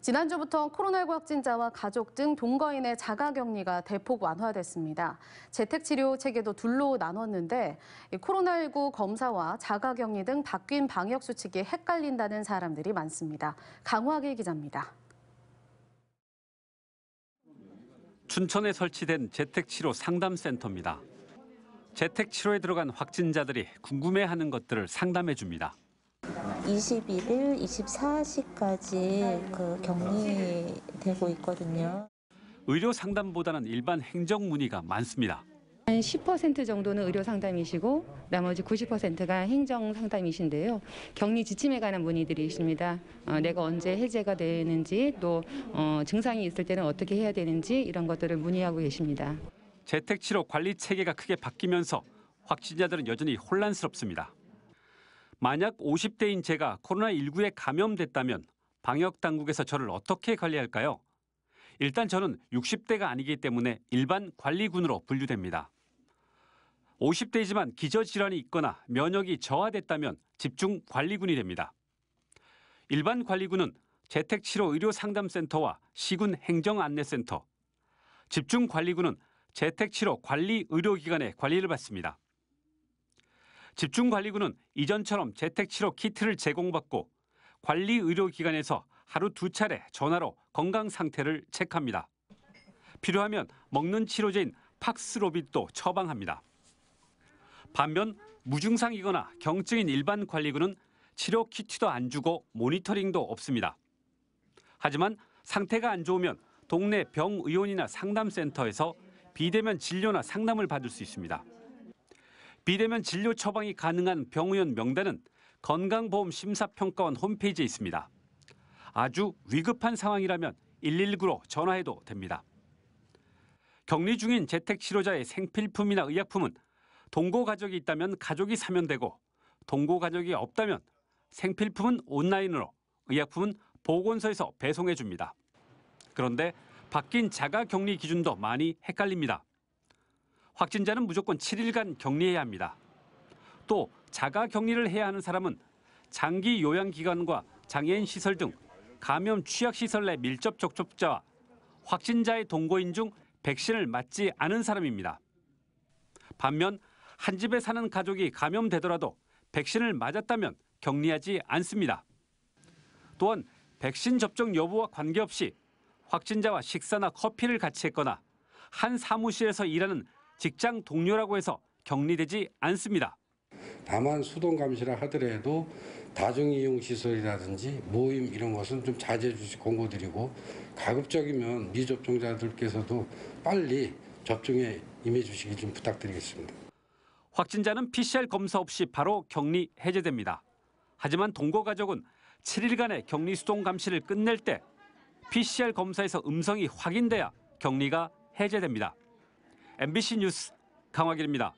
지난주부터 코로나19 확진자와 가족 등 동거인의 자가격리가 대폭 완화됐습니다. 재택치료 체계도 둘로 나눴는데 코로나19 검사와 자가격리 등 바뀐 방역수칙이 헷갈린다는 사람들이 많습니다. 강화길 기자입니다. 춘천에 설치된 재택치료 상담센터입니다. 재택치료에 들어간 확진자들이 궁금해하는 것들을 상담해 줍니다. 21일, 24시까지 격리되고 있거든요. 의료 상담보다는 일반 행정 문의가 많습니다. 한 10% 정도는 의료 상담이시고 나머지 90%가 행정 상담이신데요. 격리 지침에 관한 문의들이십니다. 내가 언제 해제가 되는지 또 증상이 있을 때는 어떻게 해야 되는지 이런 것들을 문의하고 계십니다. 재택치료 관리 체계가 크게 바뀌면서 확진자들은 여전히 혼란스럽습니다. 만약 50대인 제가 코로나19에 감염됐다면 방역 당국에서 저를 어떻게 관리할까요? 일단 저는 60대가 아니기 때문에 일반 관리군으로 분류됩니다. 50대이지만 기저질환이 있거나 면역이 저하됐다면 집중 관리군이 됩니다. 일반 관리군은 재택치료 의료상담센터와 시군 행정안내센터, 집중 관리군은 재택치료 관리 의료기관의 관리를 받습니다. 집중 관리군은 이전처럼 재택치료 키트를 제공받고 관리 의료기관에서 하루 2차례 전화로 건강 상태를 체크합니다. 필요하면 먹는 치료제인 팍스로빗도 처방합니다. 반면 무증상이거나 경증인 일반 관리군은 치료 키트도 안 주고 모니터링도 없습니다. 하지만 상태가 안 좋으면 동네 병의원이나 상담센터에서 비대면 진료나 상담을 받을 수 있습니다. 비대면 진료 처방이 가능한 병의원 명단은 건강보험심사평가원 홈페이지에 있습니다. 아주 위급한 상황이라면 119로 전화해도 됩니다. 격리 중인 재택치료자의 생필품이나 의약품은 동거가족이 있다면 가족이 사면 되고 동거가족이 없다면 생필품은 온라인으로, 의약품은 보건소에서 배송해 줍니다. 그런데 바뀐 자가격리 기준도 많이 헷갈립니다. 확진자는 무조건 7일간 격리해야 합니다. 또 자가격리를 해야 하는 사람은 장기 요양기관과 장애인 시설 등 감염 취약시설 내 밀접 접촉자와 확진자의 동거인 중 백신을 맞지 않은 사람입니다. 반면 한 집에 사는 가족이 감염되더라도 백신을 맞았다면 격리하지 않습니다. 또한 백신 접종 여부와 관계없이 확진자와 식사나 커피를 같이 했거나 한 사무실에서 일하는 직장 동료라고 해서 격리되지 않습니다. 다만 수동 감시라 하더라도 다중이용 시설이라든지 모임 이런 것은 좀 자제해 주시 권고드리고 가급적이면 미접종자들께서도 빨리 접종에 임해 주시기 좀 부탁드리겠습니다. 확진자는 PCR 검사 없이 바로 격리 해제됩니다. 하지만 동거가족은 7일간의 격리 수동 감시를 끝낼 때 PCR 검사에서 음성이 확인돼야 격리가 해제됩니다. MBC 뉴스 강화길입니다.